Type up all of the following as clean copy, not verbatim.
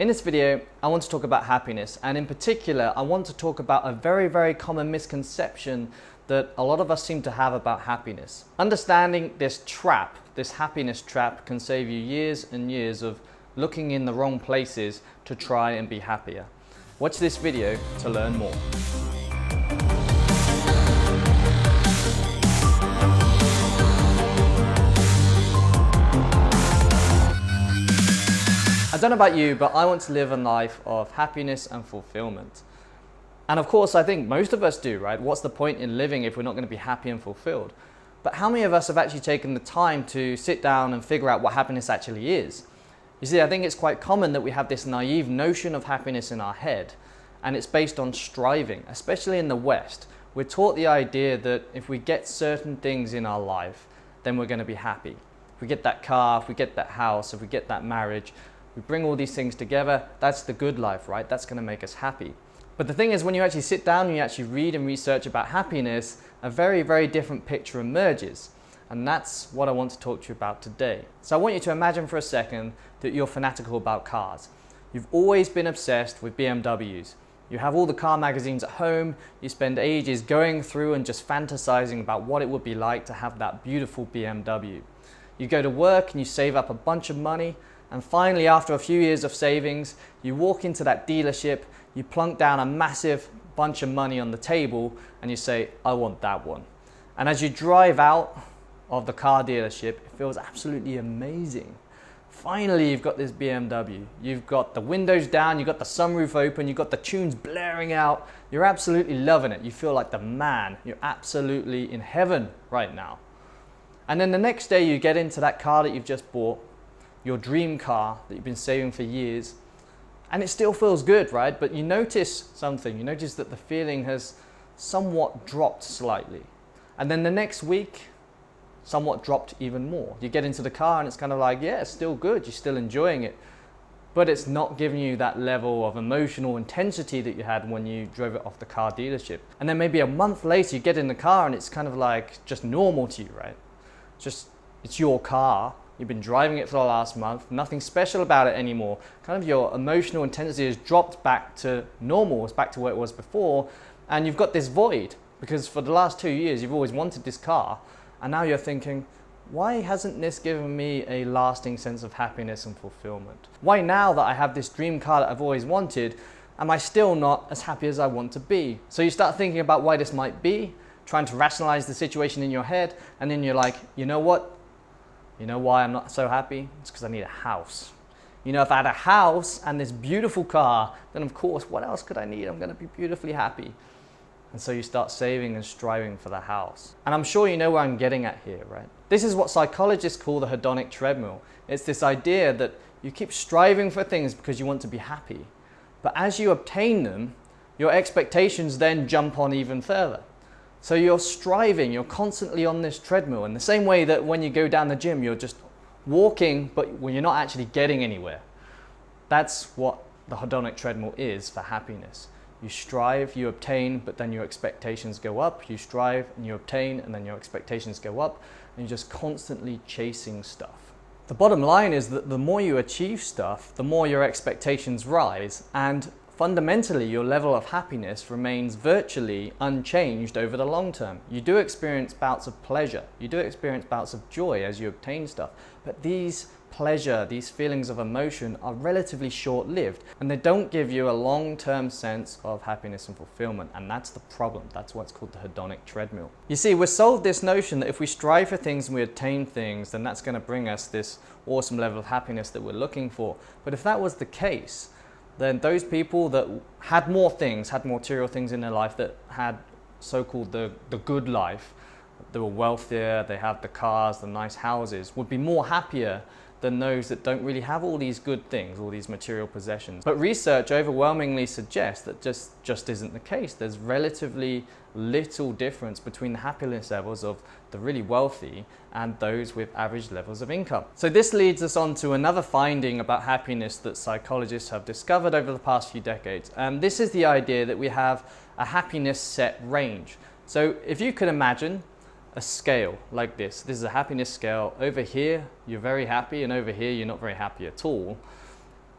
In this video, I want to talk about happiness, and in particular, I want to talk about a very common misconception that a lot of us seem to have about happiness. Understanding this trap, this happiness trap, can save you years and years of looking in the wrong places to try and be happier. Watch this video to learn more. I don't know about you, but I want to live a life of happiness and fulfillment. And of course, I think most of us do, right? What's the point in living if we're not going to be happy and fulfilled? But how many of us have actually taken the time to sit down and figure out what happiness actually is? You see, I think it's quite common that we have this naive notion of happiness in our head, and it's based on striving, especially in the West. We're taught the idea that if we get certain things in our life, then we're going to be happy. If we get that car, if we get that house, if we get that marriage, we bring all these things together, that's the good life, right? That's going to make us happy. But the thing is, when you actually sit down and you actually read and research about happiness, a very different picture emerges. And that's what I want to talk to you about today. So I want you to imagine for a second that you're fanatical about cars. You've always been obsessed with BMWs. You have all the car magazines at home, you spend ages going through and just fantasizing about what it would be like to have that beautiful BMW. You go to work and you save up a bunch of money, and finally, after a few years of savings, you walk into that dealership, you plunk down a massive bunch of money on the table, and you say, I want that one. And as you drive out of the car dealership, it feels absolutely amazing. Finally, you've got this BMW. You've got the windows down, you've got the sunroof open, you've got the tunes blaring out. You're absolutely loving it. You feel like the man. You're absolutely in heaven right now. And then the next day, you get into that car that you've just bought, your dream car that you've been saving for years, and it still feels good, right? But you notice something. You notice that the feeling has somewhat dropped slightly. And then the next week, somewhat dropped even more. You get into the car and it's kind of like, yeah, it's still good. You're still enjoying it, but it's not giving you that level of emotional intensity that you had when you drove it off the car dealership. And then maybe a month later, you get in the car and it's kind of like just normal to you, right? It's your car. You've been driving it for the last month, nothing special about it anymore. Kind of your emotional intensity has dropped back to normal, it's back to where it was before, and you've got this void because for the last 2 years you've always wanted this car, and now you're thinking, why hasn't this given me a lasting sense of happiness and fulfillment? Why now that I have this dream car that I've always wanted, am I still not as happy as I want to be? So you start thinking about why this might be, trying to rationalize the situation in your head, and then you're like, you know what? You know why I'm not so happy? It's because I need a house. You know, if I had a house and this beautiful car, then of course, what else could I need? I'm going to be beautifully happy. And so you start saving and striving for the house. And I'm sure you know where I'm getting at here, right? This is what psychologists call the hedonic treadmill. It's this idea that you keep striving for things because you want to be happy. But as you obtain them, your expectations then jump on even further. So you're striving, you're constantly on this treadmill in the same way that when you go down the gym, you're just walking, but when you're not actually getting anywhere. That's what the hedonic treadmill is for happiness. You strive, you obtain, but then your expectations go up. You strive and you obtain, and then your expectations go up, and you're just constantly chasing stuff. The bottom line is that the more you achieve stuff, the more your expectations rise, and fundamentally, your level of happiness remains virtually unchanged over the long term. You do experience bouts of pleasure, you do experience bouts of joy as you obtain stuff, but these pleasure, these feelings of emotion are relatively short-lived, and they don't give you a long-term sense of happiness and fulfillment, and that's the problem. That's what's called the hedonic treadmill. You see, we're sold this notion that if we strive for things and we attain things, then that's going to bring us this awesome level of happiness that we're looking for. But if that was the case, then those people that had more things, had material things in their life, that had so-called the good life, they were wealthier, they have the cars, the nice houses, would be more happier than those that don't really have all these good things, all these material possessions. But research overwhelmingly suggests that just isn't the case. There's relatively little difference between the happiness levels of the really wealthy and those with average levels of income. So this leads us on to another finding about happiness that psychologists have discovered over the past few decades. And this is the idea that we have a happiness set range. So if you could imagine a scale like this. This is a happiness scale. Over here, you're very happy, and over here, you're not very happy at all.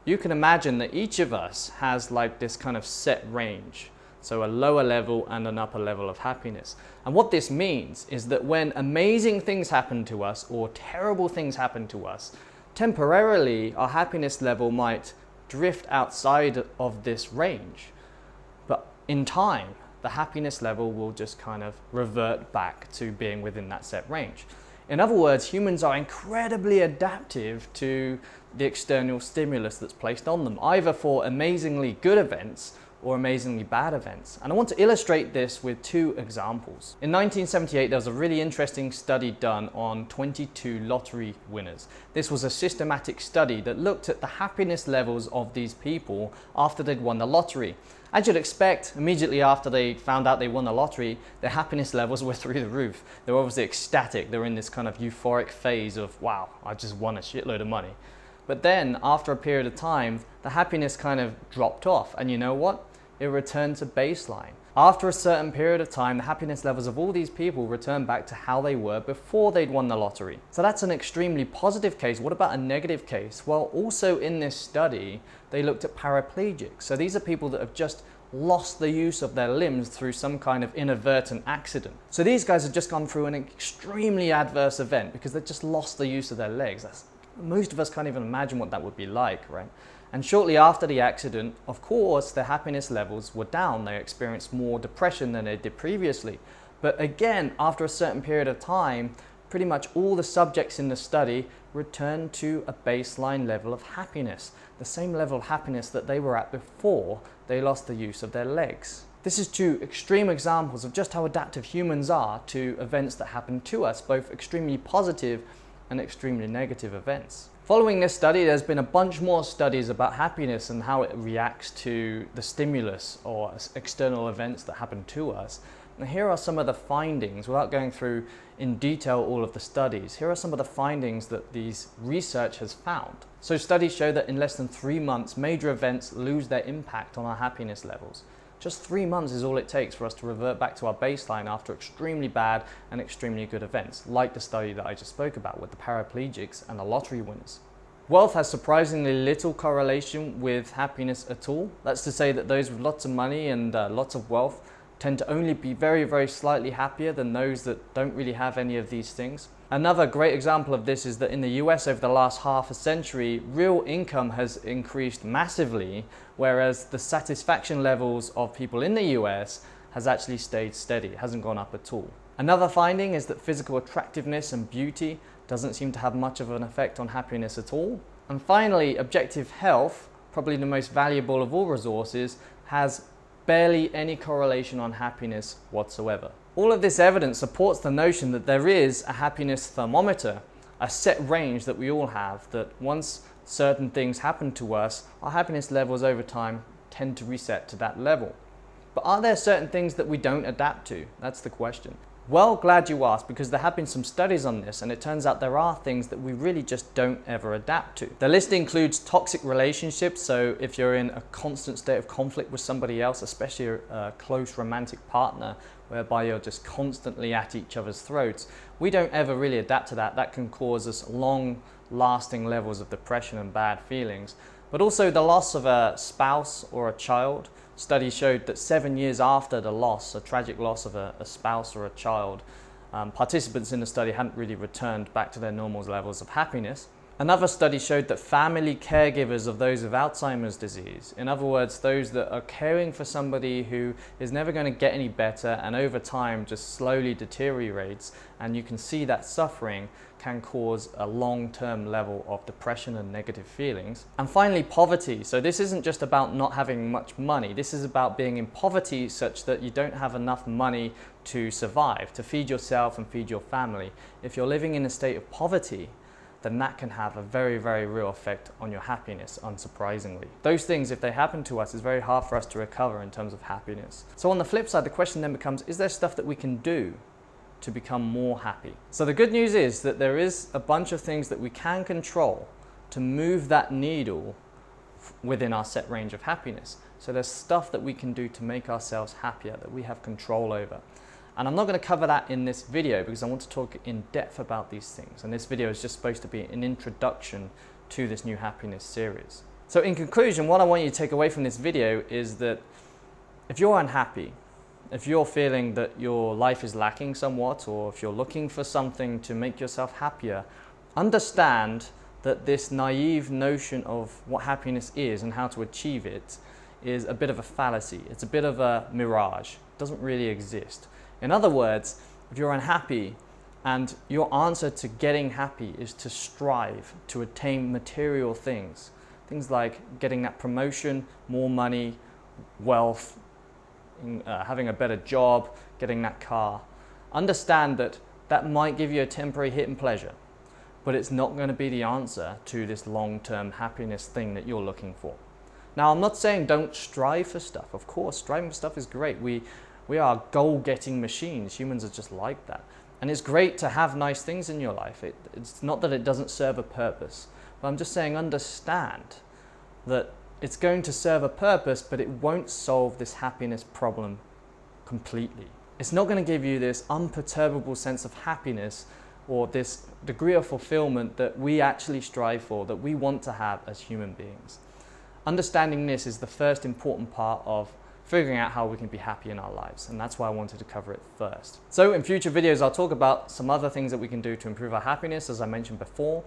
you can imagine that each of us has like this kind of set range. So a lower level and an upper level of happiness. And what this means is that when amazing things happen to us or terrible things happen to us, temporarily our happiness level might drift outside of this range. But in time, the happiness level will just kind of revert back to being within that set range. In other words, humans are incredibly adaptive to the external stimulus that's placed on them, either for amazingly good events or amazingly bad events. And I want to illustrate this with two examples. In 1978, there was a really interesting study done on 22 lottery winners. This was a systematic study that looked at the happiness levels of these people after they'd won the lottery. As you'd expect, immediately after they found out they won the lottery, their happiness levels were through the roof. They were obviously ecstatic. They were in this kind of euphoric phase of, wow, I just won a shitload of money. But then, after a period of time, the happiness kind of dropped off. And you know what? It returned to baseline. After a certain period of time, the happiness levels of all these people returned back to how they were before they'd won the lottery. So that's an extremely positive case. What about a negative case? Well, also in this study, they looked at paraplegics. So these are people that have just lost the use of their limbs through some kind of inadvertent accident. So these guys have just gone through an extremely adverse event because they've just lost the use of their legs. Most of us can't even imagine what that would be like, right? And shortly after the accident, of course, their happiness levels were down. They experienced more depression than they did previously. But again, after a certain period of time, pretty much all the subjects in the study returned to a baseline level of happiness, the same level of happiness that they were at before they lost the use of their legs. This is two extreme examples of just how adaptive humans are to events that happen to us, both extremely positive and extremely negative events. Following this study, there's been a bunch more studies about happiness and how it reacts to the stimulus or external events that happen to us. And here are some of the findings, without going through in detail all of the studies. Here are some of the findings that these research has found. So studies show that in less than 3 months, major events lose their impact on our happiness levels. Just 3 months is all it takes for us to revert back to our baseline after extremely bad and extremely good events, like the study that I just spoke about with the paraplegics and the lottery winners. Wealth has surprisingly little correlation with happiness at all. That's to say that those with lots of money and lots of wealth tend to only be very, very slightly happier than those that don't really have any of these things. Another great example of this is that in the US over the last half a century, real income has increased massively, whereas the satisfaction levels of people in the US has actually stayed steady, it hasn't gone up at all. Another finding is that physical attractiveness and beauty doesn't seem to have much of an effect on happiness at all. And finally, objective health, probably the most valuable of all resources, has barely any correlation on happiness whatsoever. All of this evidence supports the notion that there is a happiness thermometer, a set range that we all have, that once certain things happen to us, our happiness levels over time tend to reset to that level. But are there certain things that we don't adapt to? That's the question. Well, glad you asked, because there have been some studies on this, and it turns out there are things that we really just don't ever adapt to. The list includes toxic relationships, so if you're in a constant state of conflict with somebody else, especially a close romantic partner, whereby you're just constantly at each other's throats, we don't ever really adapt to that. That can cause us long-lasting levels of depression and bad feelings. But also the loss of a spouse or a child. Studies showed that 7 years after the loss, a tragic loss of a spouse or a child, participants in the study hadn't really returned back to their normal levels of happiness. Another study showed that family caregivers of those with Alzheimer's disease, in other words, those that are caring for somebody who is never going to get any better and over time just slowly deteriorates, and you can see that suffering can cause a long-term level of depression and negative feelings. And finally, poverty. So this isn't just about not having much money. This is about being in poverty such that you don't have enough money to survive, to feed yourself and feed your family. If you're living in a state of poverty, then that can have a very, very real effect on your happiness, unsurprisingly. Those things, if they happen to us, it's very hard for us to recover in terms of happiness. So on the flip side, the question then becomes, is there stuff that we can do to become more happy? So the good news is that there is a bunch of things that we can control to move that needle within our set range of happiness. So there's stuff that we can do to make ourselves happier, that we have control over. And I'm not going to cover that in this video because I want to talk in depth about these things. And this video is just supposed to be an introduction to this new happiness series. So in conclusion, what I want you to take away from this video is that if you're unhappy, if you're feeling that your life is lacking somewhat, or if you're looking for something to make yourself happier, understand that this naive notion of what happiness is and how to achieve it is a bit of a fallacy. It's a bit of a mirage. It doesn't really exist. In other words, if you're unhappy and your answer to getting happy is to strive to attain material things, things like getting that promotion, more money, wealth, having a better job, getting that car, understand that that might give you a temporary hit and pleasure, but it's not going to be the answer to this long-term happiness thing that you're looking for. Now, I'm not saying don't strive for stuff. Of course, striving for stuff is great. We are goal-getting machines. Humans are just like that. And it's great to have nice things in your life. It's not that it doesn't serve a purpose, but I'm just saying understand that it's going to serve a purpose, but it won't solve this happiness problem completely. It's not going to give you this unperturbable sense of happiness or this degree of fulfillment that we actually strive for, that we want to have as human beings. Understanding this is the first important part of figuring out how we can be happy in our lives, and that's why I wanted to cover it first. So in future videos, I'll talk about some other things that we can do to improve our happiness, as I mentioned before.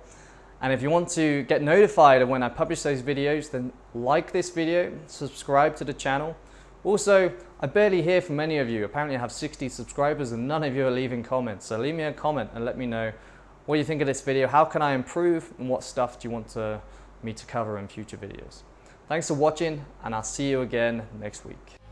And if you want to get notified when I publish those videos, then like this video, subscribe to the channel. Also, I barely hear from any of you. Apparently I have 60 subscribers and none of you are leaving comments. So leave me a comment and let me know what you think of this video. How can I improve, and what stuff do you want me to cover in future videos? Thanks for watching, and I'll see you again next week.